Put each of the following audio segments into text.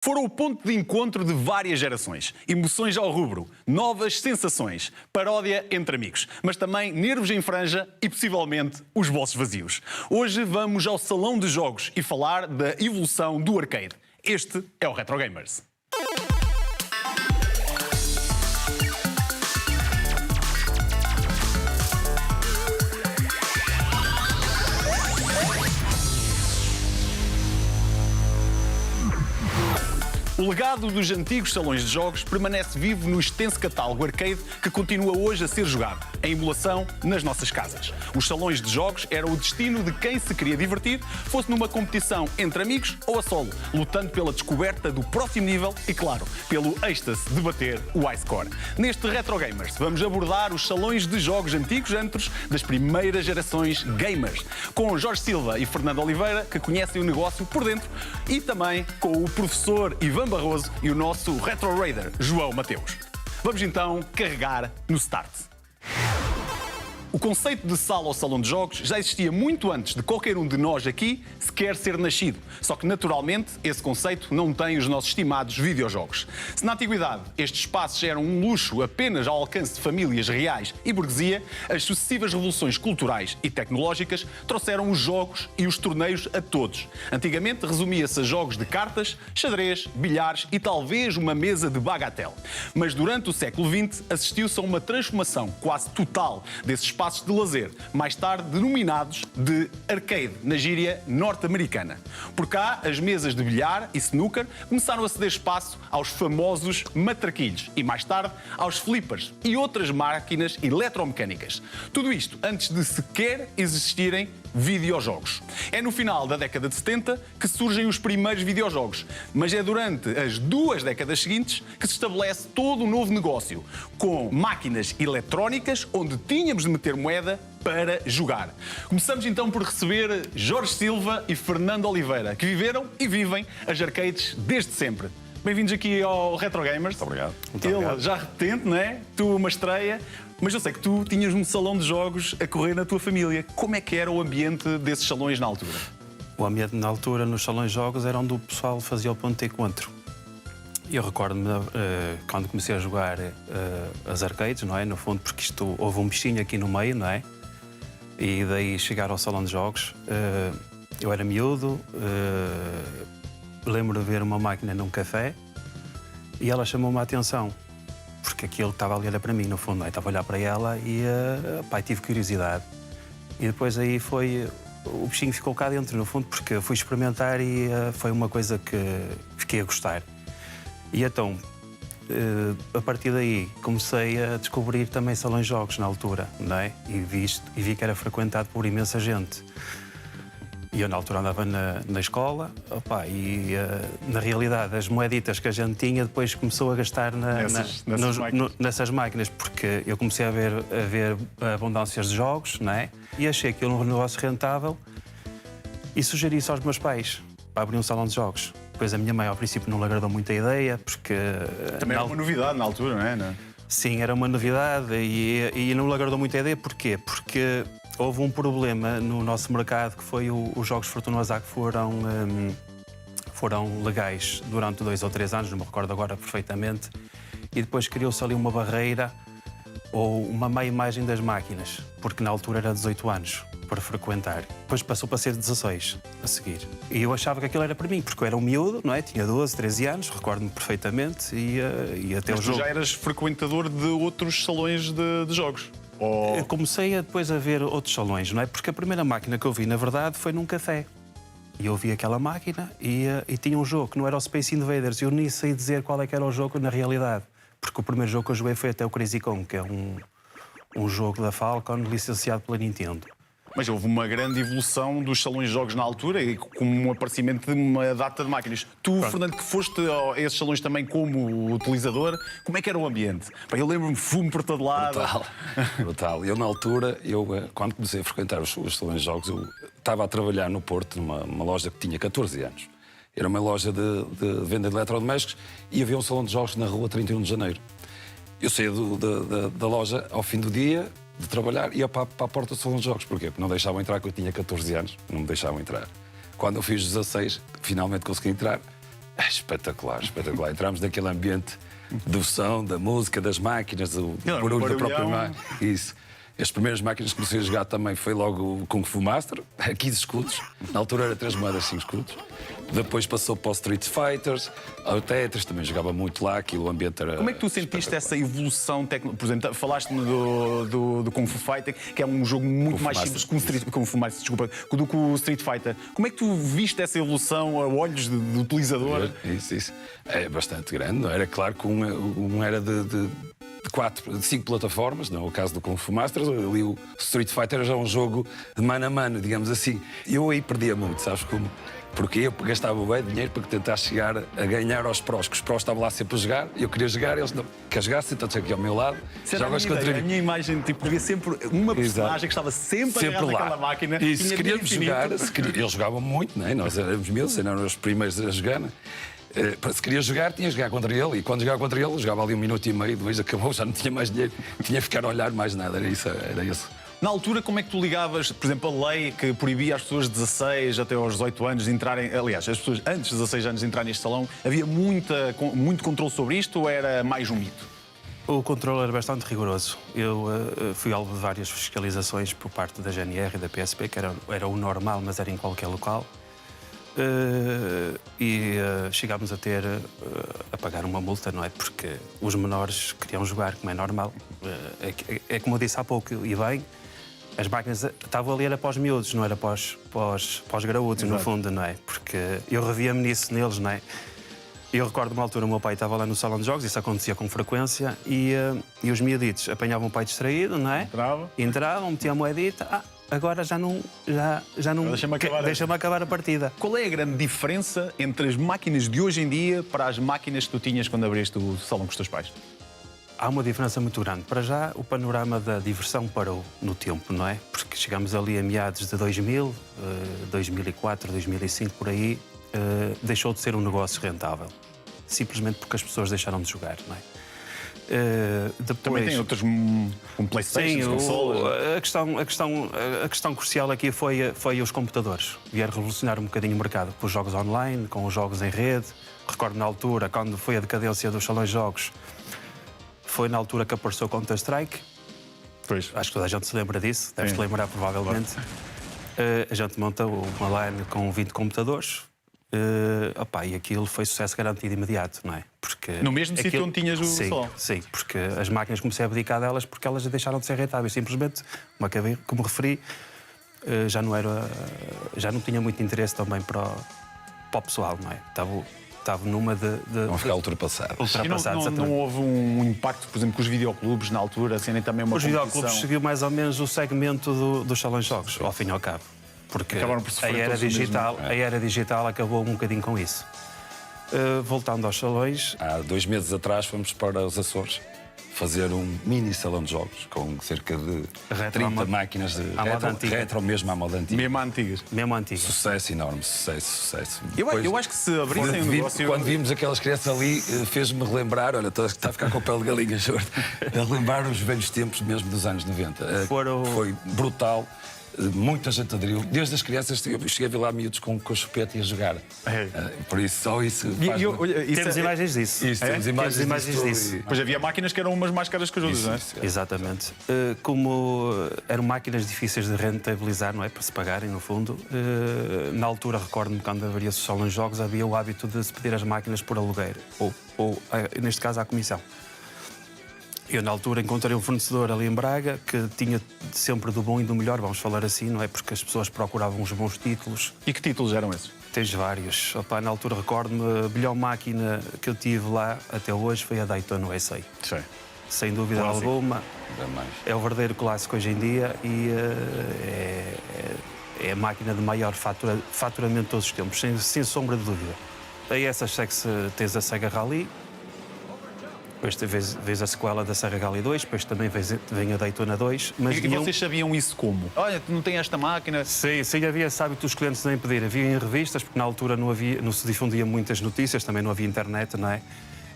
Foram o ponto de encontro de várias gerações. Emoções ao rubro, novas sensações, paródia entre amigos, mas também nervos em franja e, possivelmente, os bolsos vazios. Hoje vamos ao salão de jogos e falar da evolução do arcade. Este é o Retro Gamers. O legado dos antigos salões de jogos permanece vivo no extenso catálogo arcade que continua hoje a ser jogado, em emulação, nas nossas casas. Os salões de jogos eram o destino de quem se queria divertir, fosse numa competição entre amigos ou a solo, lutando pela descoberta do próximo nível e, claro, pelo êxtase de bater o high score. Neste Retro Gamers vamos abordar os salões de jogos antigos antros das primeiras gerações gamers, com Jorge Silva e Fernando Oliveira, que conhecem o negócio por dentro, e também com o professor Ivan Barroso e o nosso Retro Raider, João Mateus. Vamos então carregar no start. O conceito de sala ou salão de jogos já existia muito antes de qualquer um de nós aqui sequer ser nascido. Só que, naturalmente, esse conceito não tem os nossos estimados videojogos. Se na antiguidade estes espaços eram um luxo apenas ao alcance de famílias reais e burguesia, as sucessivas revoluções culturais e tecnológicas trouxeram os jogos e os torneios a todos. Antigamente resumia-se a jogos de cartas, xadrez, bilhares e talvez uma mesa de bagatelle. Mas durante o século XX assistiu-se a uma transformação quase total desses espaços de lazer, mais tarde denominados de arcade, na gíria norte-americana. Por cá, as mesas de bilhar e snooker começaram a ceder espaço aos famosos matraquilhos e, mais tarde, aos flippers e outras máquinas eletromecânicas. Tudo isto antes de sequer existirem videojogos. É no final da década de 70 que surgem os primeiros videojogos, mas é durante as duas décadas seguintes que se estabelece todo um novo negócio, com máquinas eletrónicas onde tínhamos de meter moeda para jogar. Começamos então por receber Jorge Silva e Fernando Oliveira, que viveram e vivem as arcades desde sempre. Bem-vindos aqui ao Retro Gamers. Muito obrigado. Ele já repetente, não é? Tu uma estreia. Mas eu sei que tu tinhas um salão de jogos a correr na tua família. Como é que era o ambiente desses salões na altura? O ambiente na altura nos salões de jogos era onde o pessoal fazia o ponto de encontro. Eu recordo-me quando comecei a jogar as arcades, não é? No fundo, porque isto houve um bichinho aqui no meio, não é? E daí chegar ao salão de jogos. Eu era miúdo, lembro de ver uma máquina num café e ela chamou-me a atenção. Porque aquilo que estava ali era para mim, no fundo, não é? Estava a olhar para ela e tive curiosidade. E depois aí o bichinho ficou cá dentro, no fundo, porque eu fui experimentar e foi uma coisa que fiquei a gostar. E então, a partir daí, comecei a descobrir também salões de jogos na altura, não é? E vi que era frequentado por imensa gente. E eu, na altura, andava na escola, na realidade, as moeditas que a gente tinha, depois começou a gastar nessas máquinas, porque eu comecei a ver abundâncias de jogos, não é? E achei aquilo um negócio rentável e sugeri isso aos meus pais, para abrir um salão de jogos. Depois a minha mãe, ao princípio, não lhe agradou muito a ideia, porque... Também era uma novidade na altura, não é? Sim, era uma novidade e não lhe agradou muito a ideia. Porquê? Porque houve um problema no nosso mercado, que foi os jogos Fortuna Azar, que foram legais durante 2 ou 3 anos, não me recordo agora perfeitamente, e depois criou-se ali uma barreira ou uma má imagem das máquinas, porque na altura era 18 anos para frequentar. Depois passou para ser 16 a seguir. E eu achava que aquilo era para mim, porque eu era um miúdo, não é? Tinha 12, 13 anos, recordo-me perfeitamente, e até Mas o jogo... tu já eras frequentador de outros salões de jogos? Eu comecei depois a ver outros salões, não é? Porque a primeira máquina que eu vi, na verdade, foi num café. E eu vi aquela máquina e tinha um jogo que não era o Space Invaders. Eu nem sei dizer qual é que era o jogo na realidade. Porque o primeiro jogo que eu joguei foi até o Crazy Kong, que é um jogo da Falcon licenciado pela Nintendo. Mas houve uma grande evolução dos salões de jogos na altura e com um aparecimento de uma data de máquinas. Tu, Fernando, que foste a esses salões também como utilizador, como é que era o ambiente? Eu lembro-me fumo por todo lado. Brutal. Eu, na altura, quando comecei a frequentar os salões de jogos, eu estava a trabalhar no Porto, numa loja que tinha 14 anos. Era uma loja de venda de eletrodomésticos e havia um salão de jogos na rua 31 de Janeiro. Eu saía da loja ao fim do dia de trabalhar e ia para a porta do salão de jogos. Porquê? Porque não deixavam entrar, porque eu tinha 14 anos, não me deixavam entrar. Quando eu fiz 16, finalmente consegui entrar, Espetacular, espetacular. Entramos naquele ambiente do som, da música, das máquinas, do barulho da própria máquina. Isso. As primeiras máquinas que comecei a jogar também foi logo o Kung Fu Master, a 15 escudos. Na altura era 3 moedas, 5 escudos. Depois passou para o Street Fighters, ao Tetris, também jogava muito lá, aquilo, o ambiente era... Como é que tu sentiste essa evolução técnica? Por exemplo, falaste-me do Kung Fu Fighter, que é um jogo muito mais simples que do que o Street Fighter. Como é que tu viste essa evolução a olhos do utilizador? Isso. É bastante grande, não? Era claro que um era de 5 plataformas, não é o caso do Kung Fu Masters, ali o Street Fighter já é um jogo de mano a mano, digamos assim. Eu aí perdia muito, sabes como? Porque eu gastava bem dinheiro para tentar chegar a ganhar aos prós, que os prós estavam lá sempre a jogar, eu queria jogar, eles não quer jogar, então aqui ao meu lado. Jogas contra a minha imagem, tipo, havia sempre uma personagem que estava sempre agarrada naquela máquina. E se queríamos jogar, eles jogavam muito, não é? Nós éramos miúdos, eram os primeiros a jogar, não é? Se queria jogar, tinha que jogar contra ele, e quando jogava contra ele, jogava ali 1 minuto e meio, depois acabou, já não tinha mais dinheiro, tinha que ficar a olhar mais nada, era isso. Na altura, como é que tu ligavas, por exemplo, a lei que proibia as pessoas de 16 até aos 18 anos de entrarem... Aliás, as pessoas antes de 16 anos de entrar neste salão, havia muito controle sobre isto ou era mais um mito? O controle era bastante rigoroso. Eu fui alvo de várias fiscalizações por parte da GNR e da PSP, que era o normal, mas era em qualquer local. Chegámos a ter a pagar uma multa, não é? Porque os menores queriam jogar, como é normal. É como eu disse há pouco, e bem, as máquinas estavam ali, era para os miúdos, não era para os graúdos, no fundo, não é? Porque eu revia-me nisso neles, não é? Eu recordo uma altura, o meu pai estava lá no salão de jogos, isso acontecia com frequência, e os miúditos apanhavam o pai distraído, não é? Entravam, metiam a moedita, agora já não deixa-me acabar a partida. Qual é a grande diferença entre as máquinas de hoje em dia para as máquinas que tu tinhas quando abriste o salão com os teus pais? Há uma diferença muito grande. Para já, o panorama da diversão parou no tempo, não é? Porque chegamos ali a meados de 2000, 2004, 2005, por aí, deixou de ser um negócio rentável. Simplesmente porque as pessoas deixaram de jogar, não é? Depois... Também tem outros com PlayStation, consoles. A questão crucial aqui foi os computadores. Vieram revolucionar um bocadinho o mercado com os jogos online, com os jogos em rede. Recordo na altura, quando foi a decadência dos salões de jogos, foi na altura que apareceu Counter-Strike. Pois. Acho que toda a gente se lembra disso, deves-te lembrar provavelmente. A gente montou uma LAN com 20 computadores. E aquilo foi sucesso garantido imediato, não é? Porque no mesmo sítio onde tinhas o salão? Sim, porque as máquinas comecei a abdicar delas porque elas deixaram de ser rentáveis. Simplesmente, como referi, já não tinha muito interesse também para o pessoal, não é? Estava numa de... Vão ficar ultrapassados. Não houve um impacto, por exemplo, com os videoclubes na altura, assim, nem também uma Os videoclubes seguiu mais ou menos o segmento dos salões de jogos, ao fim e ao cabo. Porque a era digital acabou um bocadinho com isso. Voltando aos salões... Há 2 meses atrás fomos para os Açores fazer um mini salão de jogos com cerca de 30 máquinas de retro mesmo à moda antiga. Mesmo antigas. Sucesso enorme, sucesso. Eu acho que se abrissem um negócio... Quando vimos aquelas crianças ali, fez-me relembrar, olha, está a ficar com o pele de galinha, juro, a lembrar os velhos tempos mesmo dos anos 90. Foi brutal. Muita gente aderiu. Desde as crianças, eu cheguei a ver lá miúdos com o chupete e a jogar. Por isso, só isso faz... Temos imagens disso. Temos imagens disso. Pois havia máquinas que eram umas mais caras que as outras, não é? Exatamente. Como eram máquinas difíceis de rentabilizar, não é? Para se pagarem, no fundo. Na altura, recordo-me, quando abria-se o salão de jogos, havia o hábito de se pedir as máquinas por aluguer. Ou neste caso, à comissão. Eu, na altura, encontrei um fornecedor ali em Braga que tinha sempre do bom e do melhor, vamos falar assim, não é? Porque as pessoas procuravam os bons títulos. E que títulos eram esses? Tens vários. Na altura, recordo-me, a melhor máquina que eu tive lá até hoje foi a Daytona USA. Sim. Sem dúvida alguma. É o verdadeiro clássico hoje em dia e é a máquina de maior faturamento de todos os tempos, sem sombra de dúvida. Aí tens a Sega Rally. Depois vês a sequela da Sega Rally 2, depois também vem a Daytona 2. Mas e vocês sabiam isso como? Olha, tu não tens esta máquina? Sim, havia esse hábito dos clientes nem pedir. Havia em revistas, porque na altura não se difundia muitas notícias, também não havia internet, não é?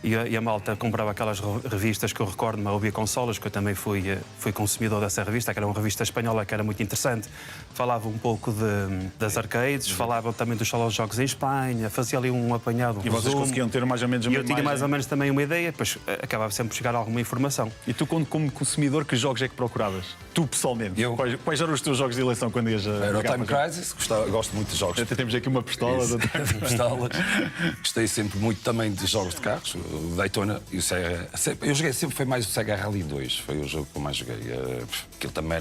E a malta comprava aquelas revistas que eu recordo-me, a Ouvir Consolas, que eu também fui consumidor dessa revista, que era uma revista espanhola que era muito interessante. Falava um pouco das arcades, falava também dos salões de jogos em Espanha, fazia ali um apanhado. E vocês conseguiam ter mais ou menos uma E eu tinha imagem? mais ou menos também uma ideia, depois acabava sempre por chegar alguma informação. E tu, como consumidor, que jogos é que procuravas? Tu, pessoalmente? Eu? Quais eram os teus jogos de eleição quando ias a Era o jogar Time para Crisis, gosto muito de jogos. Até temos aqui uma pistola. Isso, pistolas. Gostei sempre muito também de jogos de carros, o Daytona e o Sega. Eu joguei sempre, foi mais o Sega Rally 2, foi o jogo que eu mais joguei. Aquilo também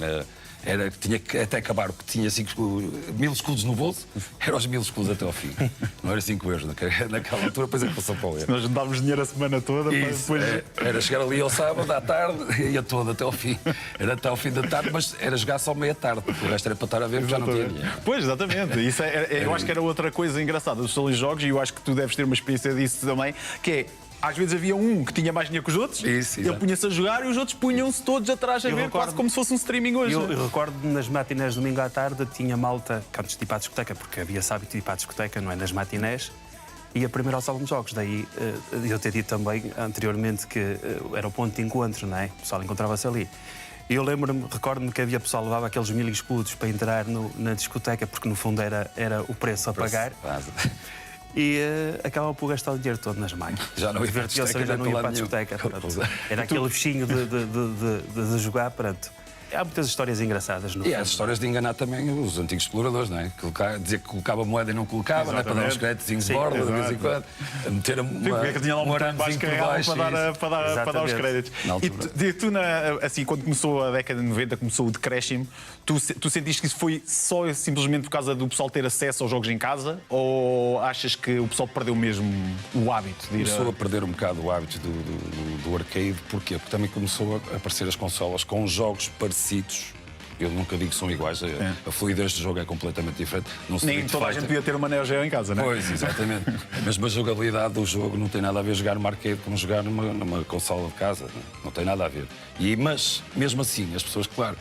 tinha que até acabar, porque tinha 1000 escudos no bolso, era os 1000 escudos até ao fim. Não era 5 euros naquela altura, depois é que passou para o euro. Nós juntávamos dinheiro a semana toda para Isso, depois. era chegar ali ao sábado, à tarde, ia todo até ao fim. Era até ao fim da tarde, mas era jogar só meia-tarde, porque o resto era para estar a ver, porque já não tinha dinheiro. Pois, exatamente. Isso eu acho que era outra coisa engraçada dos salões de jogos, e eu acho que tu deves ter uma experiência disso também, que é. Às vezes havia um que tinha mais dinheiro que os outros, Isso, ele exato. punha-se a jogar e os outros punham-se todos atrás a ver, quase como se fosse um streaming hoje. Eu recordo nas matinés de domingo à tarde tinha malta, antes de ir para a discoteca, porque havia esse hábito de ir para a discoteca, não é? Nas matinés, ia primeiro ao salão de jogos. Daí eu ter dito também anteriormente que era o ponto de encontro, não é? O pessoal encontrava-se ali. E eu recordo-me que havia pessoal que levava aqueles 1000 escudos para entrar na discoteca, porque no fundo era o preço a pagar. E acabava por gastar o dinheiro todo nas máquinas. Já não ia para a discoteca, já não ia para a nenhum. discoteca. Era aquele bichinho de jogar, pronto. Há muitas histórias engraçadas. E há as histórias de enganar também os antigos exploradores, não é? Dizer que colocava moeda e não colocava, não é? Para dar uns créditos de borda, de vez em quando. Meter Porque é que tinha lá um botão baixo para dar os créditos. E tu, assim, quando começou a década de 90, começou o decréscimo, tu sentiste que isso foi só simplesmente por causa do pessoal ter acesso aos jogos em casa? Ou achas que o pessoal perdeu mesmo o hábito de ir Começou a perder um bocado o hábito do arcade. Porquê? Porque também começou a aparecer as consolas com jogos parecidos. Eu nunca digo que são iguais. A fluidez do jogo é completamente diferente. Nem toda a gente podia ter uma Neo Geo em casa, não é? Pois, exatamente. Mas a jogabilidade do jogo não tem nada a ver jogar numa arcade como jogar numa consola de casa. Não tem nada a ver. Mas, mesmo assim, as pessoas, claro,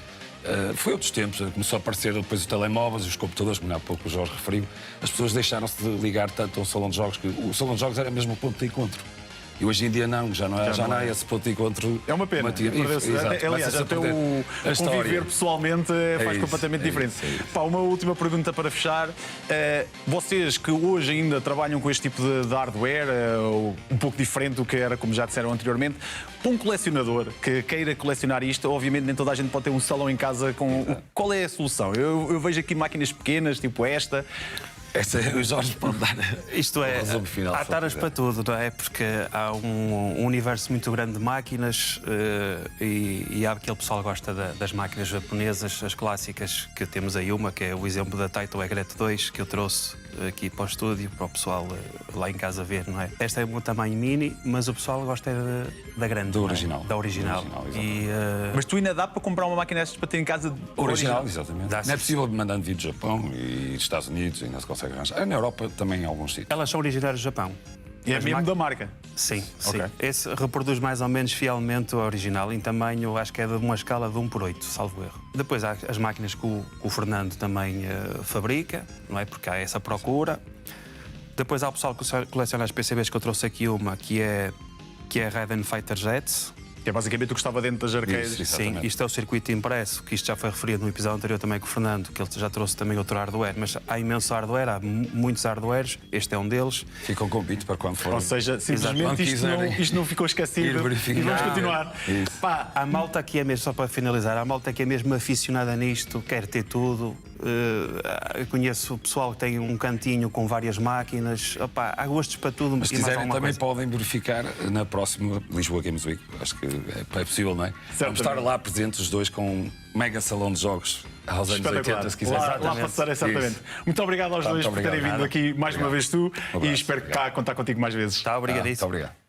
foi outros tempos. Começou a aparecer depois os telemóveis, os computadores, como há pouco o Jorge referiu. As pessoas deixaram-se de ligar tanto a um salão de jogos, que o salão de jogos era mesmo o ponto de encontro. E hoje em dia não, já não há esse ponto de encontro. É uma pena. Aliás, até o conviver pessoalmente faz completamente diferente. Pá, uma última pergunta para fechar. Vocês que hoje ainda trabalham com este tipo de hardware, um pouco diferente do que era, como já disseram anteriormente, para um colecionador que queira colecionar isto, obviamente nem toda a gente pode ter um salão em casa com... Qual é a solução? Eu vejo aqui máquinas pequenas, tipo esta... O Jorge pode dar. Isto é, final, há taras para tudo, não é? Porque há um universo muito grande de máquinas e há aquele pessoal que gosta das máquinas japonesas, as clássicas, que temos aí uma, que é o exemplo da Taito Egret 2, que eu trouxe aqui para o estúdio, para o pessoal lá em casa ver, não é? Esta é um tamanho mini, mas o pessoal gosta da grande. Do original. Da original. Mas tu ainda dá para comprar uma máquina destas para ter em casa original? Exatamente. Não é possível mandar vir do Japão e dos Estados Unidos, ainda se consegue arranjar. Na Europa também em alguns sítios. Elas são originárias do Japão. E é mesmo da marca? Sim, sim. Okay. Esse reproduz mais ou menos fielmente o original. Em tamanho, acho que é de uma escala de 1/8, salvo erro. Depois há as máquinas que o Fernando também fabrica, não é? Porque há essa procura. Depois há o pessoal que coleciona as PCBs, que eu trouxe aqui uma, que é a Raiden Fighter Jets. Que é basicamente o que estava dentro das arcades. Isso, sim, isto é o circuito impresso, que isto já foi referido no episódio anterior também com o Fernando, que ele já trouxe também outro hardware, mas há imenso hardware, há muitos hardwares, este é um deles. Fica um convite para quando for. Ou seja, simplesmente isto não ficou esquecido e vamos continuar. Pá, há malta que é mesmo, só para finalizar, há malta que é mesmo aficionada nisto, quer ter tudo. Eu conheço o pessoal que tem um cantinho com várias máquinas. Opa, há gostos para tudo. Mas se quiserem também podem verificar na próxima Lisboa Games Week. Acho que é possível, não é? Vamos estar lá presentes os dois com um mega salão de jogos aos anos 80, se quiserem. Lá passar, exatamente. Muito obrigado aos dois por terem vindo aqui mais uma vez tu e espero contar contigo mais vezes. Está, obrigadíssimo. Muito obrigado.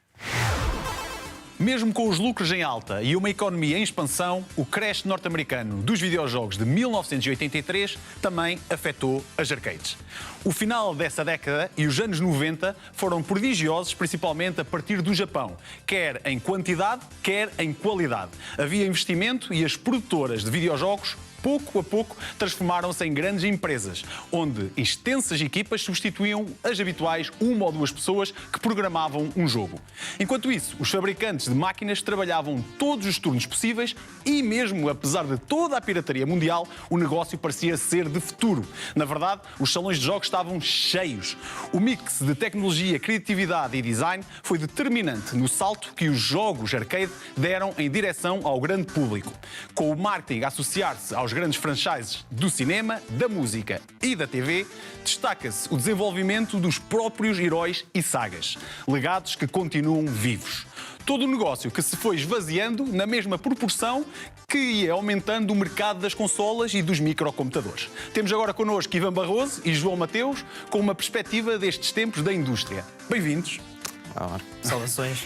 Mesmo com os lucros em alta e uma economia em expansão, o crash norte-americano dos videojogos de 1983 também afetou as arcades. O final dessa década e os anos 90 foram prodigiosos, principalmente a partir do Japão, quer em quantidade, quer em qualidade. Havia investimento e as produtoras de videojogos pouco a pouco, transformaram-se em grandes empresas, onde extensas equipas substituíam as habituais uma ou duas pessoas que programavam um jogo. Enquanto isso, os fabricantes de máquinas trabalhavam todos os turnos possíveis e mesmo apesar de toda a pirataria mundial, o negócio parecia ser de futuro. Na verdade, os salões de jogos estavam cheios. O mix de tecnologia, criatividade e design foi determinante no salto que os jogos arcade deram em direção ao grande público. Com o marketing a associar-se aos grandes franchises do cinema, da música e da TV, destaca-se o desenvolvimento dos próprios heróis e sagas, legados que continuam vivos. Todo o negócio que se foi esvaziando na mesma proporção que ia aumentando o mercado das consolas e dos microcomputadores. Temos agora connosco Ivan Barroso e João Mateus com uma perspectiva destes tempos da indústria. Bem-vindos. Saudações.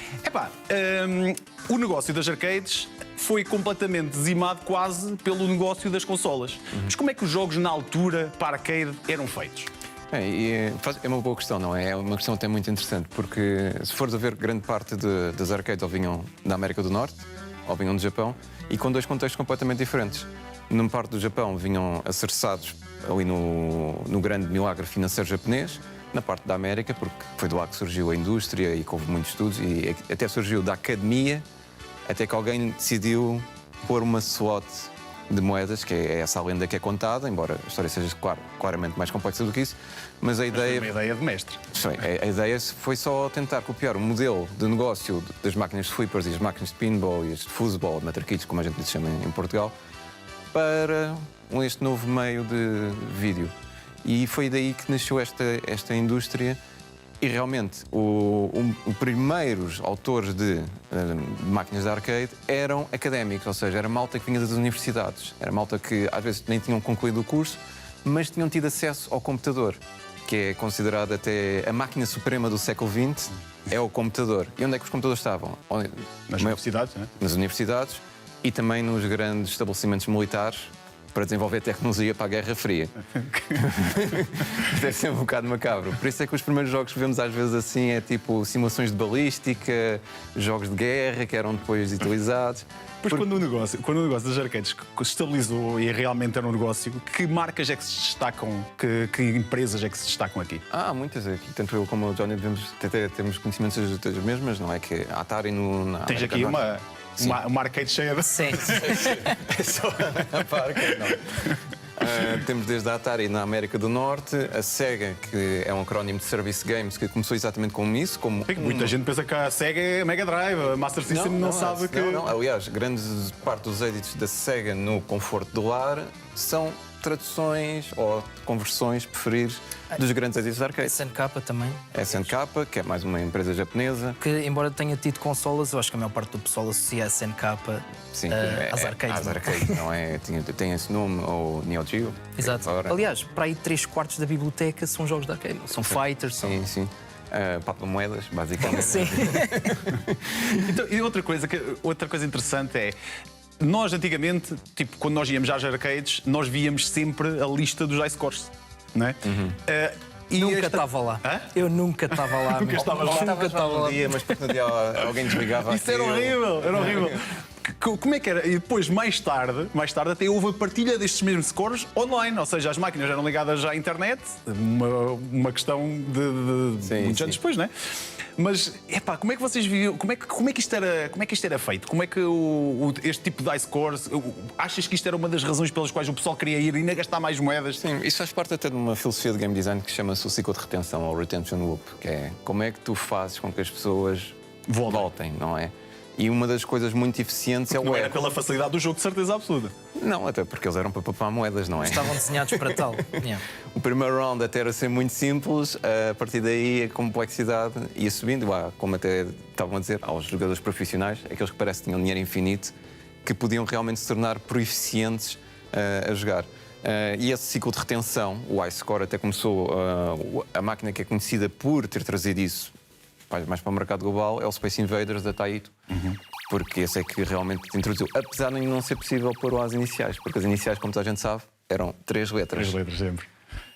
O negócio das arcades foi completamente dizimado quase pelo negócio das consolas. Mas como é que os jogos na altura para arcade eram feitos? É uma boa questão, não é? É uma questão até muito interessante, porque se fores a ver, grande parte das arcades ou vinham da América do Norte, ou vinham do Japão, e com dois contextos completamente diferentes. Numa parte do Japão vinham acerçados ali no grande milagre financeiro japonês, na parte da América, porque foi de lá que surgiu a indústria e que houve muitos estudos, e até surgiu da academia, até que alguém decidiu pôr uma slot de moedas, que é essa a lenda que é contada, embora a história seja claramente mais complexa do que isso, mas a ideia... Uma ideia de mestre. A ideia foi só tentar copiar o modelo de negócio das máquinas de flippers e as máquinas de pinball e as de foosball, matraquilhos, como a gente lhes chama em Portugal, para este novo meio de vídeo. E foi daí que nasceu esta indústria. E realmente, os primeiros autores de máquinas de arcade eram académicos, ou seja, era malta que vinha das universidades. Era malta que às vezes nem tinham concluído o curso, mas tinham tido acesso ao computador, que é considerado até a máquina suprema do século XX, é o computador. E onde é que os computadores estavam? Nas universidades, não é? Nas universidades e também nos grandes estabelecimentos militares, para desenvolver tecnologia para a Guerra Fria. Deve ser um bocado macabro. Por isso é que os primeiros jogos que vemos às vezes assim é tipo simulações de balística, jogos de guerra que eram depois utilizados. Pois quando o negócio das arcades se estabilizou e realmente era um negócio, que marcas é que se destacam, que empresas é que se destacam aqui? Há muitas aqui, tanto eu como o Johnny temos conhecimentos das mesmas, não é? Que a Atari na Tens aqui uma arcade cheia de... Sim. É só a parca, não. Temos desde a Atari na América do Norte, a Sega, que é um acrónimo de Service Games, que começou exatamente com isso. Muita gente pensa que a Sega é Mega Drive, a Master System não sabe que... Não. Aliás, grande parte dos êditos da Sega no conforto do lar são traduções ou conversões, preferir, dos grandes êditos de arcade. SNK também. SNK, que é mais uma empresa japonesa. Que, embora tenha tido consolas, eu acho que a maior parte do pessoal associa a SNK às arcades. Às arcades, não é? Tem esse nome, ou Neo Geo. Exato. Agora... Aliás, para aí 3/4 da biblioteca são jogos de arcade. São fighters, são... Sim. Papamoedas, basicamente. Sim. Então, e outra coisa interessante é... Nós, antigamente, tipo, quando nós íamos às arcades, nós víamos sempre a lista dos iScores, não é? Nunca estava lá. Hã? Eu nunca estava lá. Nunca estava lá. Nunca estava lá. Mas porque no dia alguém desligava. Isso era horrível, era horrível. Como é que era? E depois, mais tarde, até houve a partilha destes mesmos scores online, ou seja, as máquinas eram ligadas à internet, uma questão de muitos anos depois, não é? Mas, como é que vocês viviam? Como é que isto era feito? Como é que este tipo de iScores, achas que isto era uma das razões pelas quais o pessoal queria ir ainda gastar mais moedas? Sim, isso faz parte até de uma filosofia de game design que chama-se o ciclo de retenção, ou retention loop, que é como é que tu fazes com que as pessoas voltem, não é? E uma das coisas muito eficientes é o Não era pela facilidade do jogo, de certeza absoluta. Não, até porque eles eram para papar moedas, não é? Estavam desenhados para tal. Yeah. O primeiro round até era ser muito simples, a partir daí a complexidade ia subindo, como até estavam a dizer, aos jogadores profissionais, aqueles que parece que tinham dinheiro infinito, que podiam realmente se tornar proeficientes a jogar. E esse ciclo de retenção, o iScore, até começou, a máquina que é conhecida por ter trazido isso mais para o mercado global, é o Space Invaders da Taito. Porque esse é que realmente introduziu. Apesar de não ser possível pôr as iniciais, porque as iniciais, como toda a gente sabe, eram 3 letras. 3 letras sempre.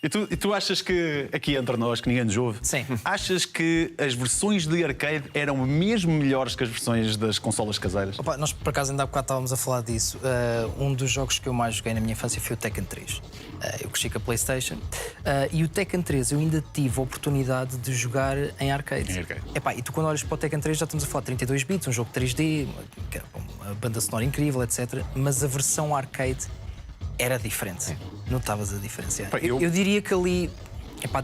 E tu achas que, aqui entre nós, que ninguém nos ouve, Sim. achas que as versões de arcade eram mesmo melhores que as versões das consolas caseiras? Opa, nós, por acaso, ainda há bocado estávamos a falar disso. Um dos jogos que eu mais joguei na minha infância foi o Tekken 3. Eu cresci com a PlayStation. E o Tekken 3 eu ainda tive a oportunidade de jogar em arcade. Em arcade. Epá, e tu, quando olhas para o Tekken 3, já estamos a falar de 32 bits, um jogo 3D, uma banda sonora incrível, etc. Mas a versão arcade era diferente. Notavas a diferença. Pá, Eu diria que ali,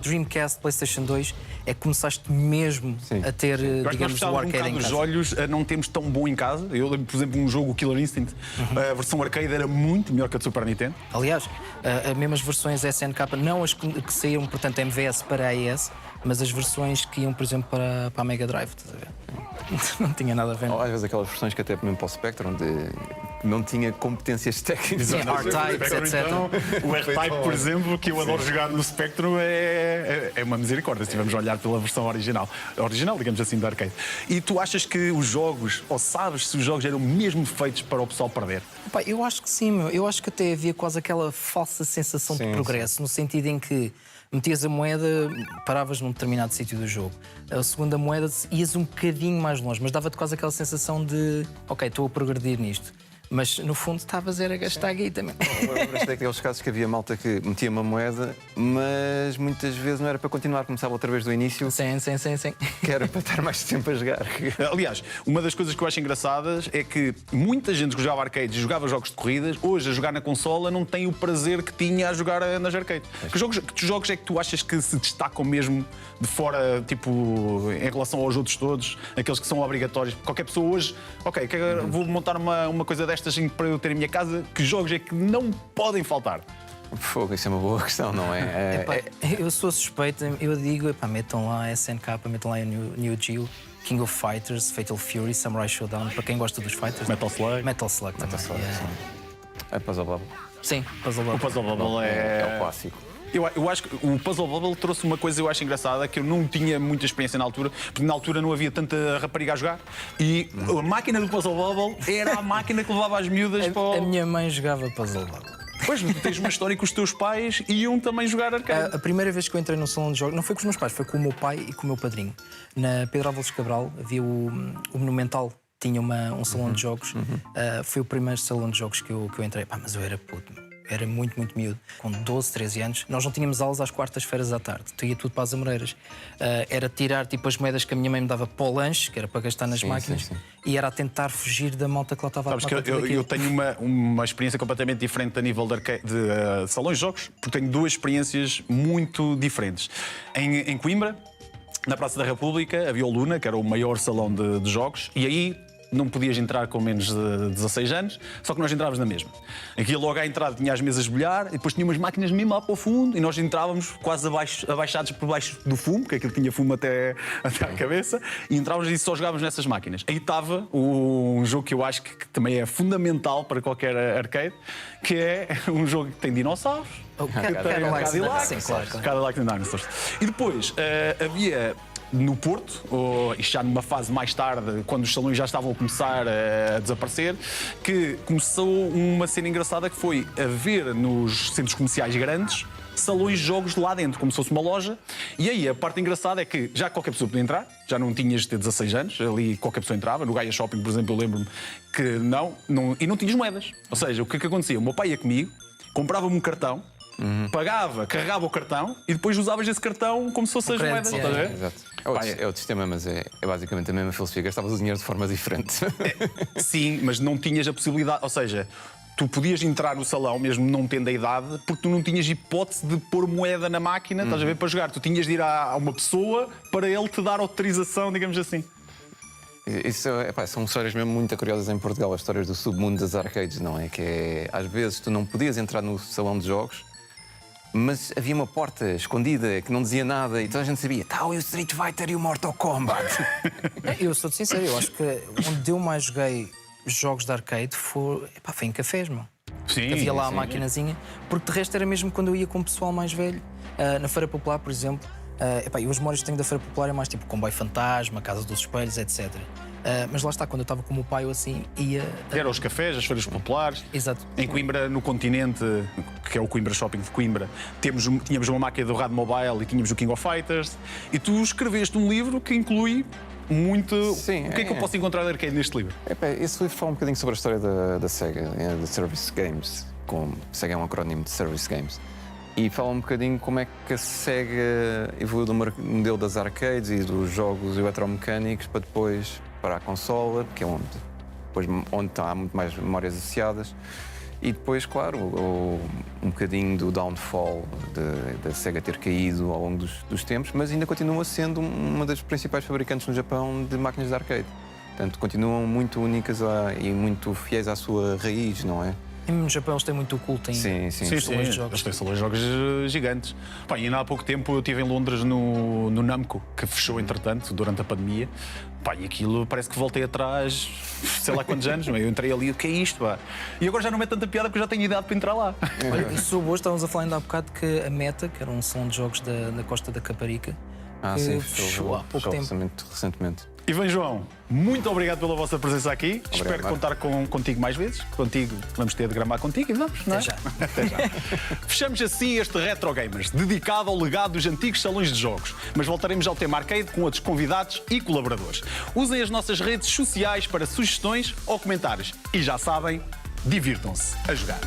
Dreamcast, PlayStation 2, é que começaste mesmo a ter, Eu acho que nós digamos, o precisávamos arcade em dos casa. olhos a não termos tão bom em casa. Eu lembro, por exemplo, um jogo, o Killer Instinct, a versão arcade era muito melhor que a do Super Nintendo. Aliás, as mesmas versões SNK, não as que saíram, portanto, MVS para a AES, mas as versões que iam, por exemplo, para a Mega Drive, estás a ver? Não tinha nada a ver. Ou às vezes aquelas versões que até mesmo para o Spectrum não tinha competências técnicas. Sim, R-Types, etc. Então, o R-Type, por exemplo, que eu adoro jogar no Spectrum, é uma misericórdia se estivermos a olhar pela versão original, digamos assim, da arcade. E tu achas que os jogos, ou sabes se os jogos eram mesmo feitos para o pessoal perder? Epá, eu acho que sim, meu. Eu acho que até havia quase aquela falsa sensação de progresso, no sentido em que metias a moeda, paravas num determinado sítio do jogo. A segunda moeda ias um bocadinho mais longe, mas dava-te quase aquela sensação de ok, estou a progredir nisto. Mas no fundo estavas a gastar guita também. Lembras-te daqueles casos que havia malta que metia uma moeda, mas muitas vezes não era para continuar, começava outra vez do início, Sim. que era para estar mais tempo a jogar. Aliás, uma das coisas que eu acho engraçadas é que muita gente que jogava arcades e jogava jogos de corridas, hoje a jogar na consola não tem o prazer que tinha a jogar nas arcades. Que jogos é que tu achas que se destacam mesmo de fora, tipo, em relação aos outros todos, aqueles que são obrigatórios? Qualquer pessoa hoje, ok, vou montar uma coisa destas para eu ter em minha casa, que jogos é que não podem faltar? Fogo, isso é uma boa questão, não é? Epá, eu sou suspeito, eu digo, metam lá a SNK, metam lá a Neo Geo, King of Fighters, Fatal Fury, Samurai Showdown, para quem gosta dos fighters. Metal Slug. Metal Slug também. É Puzzle Bubble. Sim, Puzzle O Bubble. Puzzle Bubble É o clássico. Eu acho que o Puzzle Bubble trouxe uma coisa eu acho engraçada, que eu não tinha muita experiência na altura, porque na altura não havia tanta rapariga a jogar, e a máquina do Puzzle Bubble era a máquina que levava as miúdas para A o... minha mãe jogava Puzzle Bubble. Pois, tu tens uma história que os teus pais iam também jogar arcade. A primeira vez que eu entrei no salão de jogos, não foi com os meus pais, foi com o meu pai e com o meu padrinho. Na Pedro Álvares Cabral havia o Monumental, tinha um salão de jogos. Foi o primeiro salão de jogos que eu entrei. Mas eu era puto. Era muito, muito miúdo. Com 12, 13 anos, nós não tínhamos aulas às quartas-feiras à tarde. Tu ia tudo para as Amoreiras. Era tirar tipo as moedas que a minha mãe me dava para o lanche, que era para gastar nas máquinas, sim. E era a tentar fugir da malta que lá estava Sabes que eu tenho uma experiência completamente diferente a nível de salões de jogos, porque tenho duas experiências muito diferentes. Em Coimbra, na Praça da República, havia o Luna, que era o maior salão de jogos, e aí não podias entrar com menos de 16 anos, só que nós entrávamos na mesma. Aqui logo à entrada tinha as mesas de bilhar e depois tinha umas máquinas mesmo lá para o fundo e nós entrávamos quase abaixados por baixo do fumo, porque aquilo tinha fumo até à cabeça, e entrávamos e só jogávamos nessas máquinas. Aí estava um jogo que eu acho que também é fundamental para qualquer arcade, que é um jogo que tem dinossauros. Cadillac and Dinosaurs. E depois havia no Porto, isto já numa fase mais tarde, quando os salões já estavam a começar a desaparecer, que começou uma cena engraçada que foi haver nos centros comerciais grandes salões de jogos lá dentro, como se fosse uma loja. E aí a parte engraçada é que já qualquer pessoa podia entrar, já não tinhas de ter 16 anos, ali qualquer pessoa entrava. No Gaia Shopping, por exemplo, eu lembro-me que e não tinhas moedas. Ou seja, o que é que acontecia? O meu pai ia comigo, comprava-me um cartão, pagava, carregava o cartão e depois usavas esse cartão como se fossem as moedas. Estás a ver? Exato. É outro sistema, mas é basicamente a mesma filosofia. Gastavas o dinheiro de forma diferente. Sim, mas não tinhas a possibilidade, ou seja, tu podias entrar no salão, mesmo não tendo a idade, porque tu não tinhas hipótese de pôr moeda na máquina, estás a ver, para jogar. Tu tinhas de ir a uma pessoa para ele te dar autorização, digamos assim. Isso são histórias mesmo muito curiosas em Portugal, as histórias do submundo das arcades, não é? Que às vezes tu não podias entrar no salão de jogos, mas havia uma porta escondida que não dizia nada e toda a gente sabia. E o Street Fighter e o Mortal Kombat. Eu sou sincero, eu acho que onde eu mais joguei jogos de arcade foi em cafés, meu. Sim, havia lá a maquinazinha, porque de resto era mesmo quando eu ia com o pessoal mais velho. Na Feira Popular, por exemplo, e os memórias que tenho da Feira Popular é mais tipo Comboio Fantasma, Casa dos Espelhos, etc. Mas lá está, quando eu estava com o meu pai ou assim, ia. Era os cafés, as feiras populares. Exato. Em Coimbra, no continente, que é o Coimbra Shopping de Coimbra, tínhamos uma máquina do Rádio Mobile e tínhamos o King of Fighters. E tu escreveste um livro que inclui muito. Sim, o que é que eu posso encontrar de arcade neste livro? Esse livro fala um bocadinho sobre a história da SEGA, de Service Games. SEGA é um acrónimo de Service Games. E fala um bocadinho como é que a SEGA evoluiu do modelo das arcades e dos jogos eletromecânicos para depois para a consola, que é onde há muito mais memórias associadas. E depois, claro, um bocadinho do downfall da SEGA ter caído ao longo dos tempos, mas ainda continua sendo uma das principais fabricantes no Japão de máquinas de arcade. Portanto, continuam muito únicas e muito fiéis à sua raiz, não é? E no Japão eles têm muito culto em Sim. salões de jogos. Eles têm salões de jogos gigantes. Pá, e ainda há pouco tempo eu estive em Londres no Namco, que fechou entretanto durante a pandemia. Pá, e aquilo parece que voltei atrás, sei lá quantos anos, eu entrei ali, o que é isto? Pá? E agora já não é tanta piada porque eu já tenho idade para entrar lá. Olha, isso hoje estávamos a falar ainda há bocado que a Meta, que era um salão de jogos da Costa da Caparica, que Sim, fechou há pouco tempo. recentemente. Ivan João, muito obrigado pela vossa presença aqui. Espero contar contigo mais vezes. Contigo, vamos ter de gramar contigo e vamos, não é? Até já. Fechamos assim este Retro Gamers, dedicado ao legado dos antigos salões de jogos. Mas voltaremos ao tema arcade com outros convidados e colaboradores. Usem as nossas redes sociais para sugestões ou comentários. E já sabem, divirtam-se a jogar.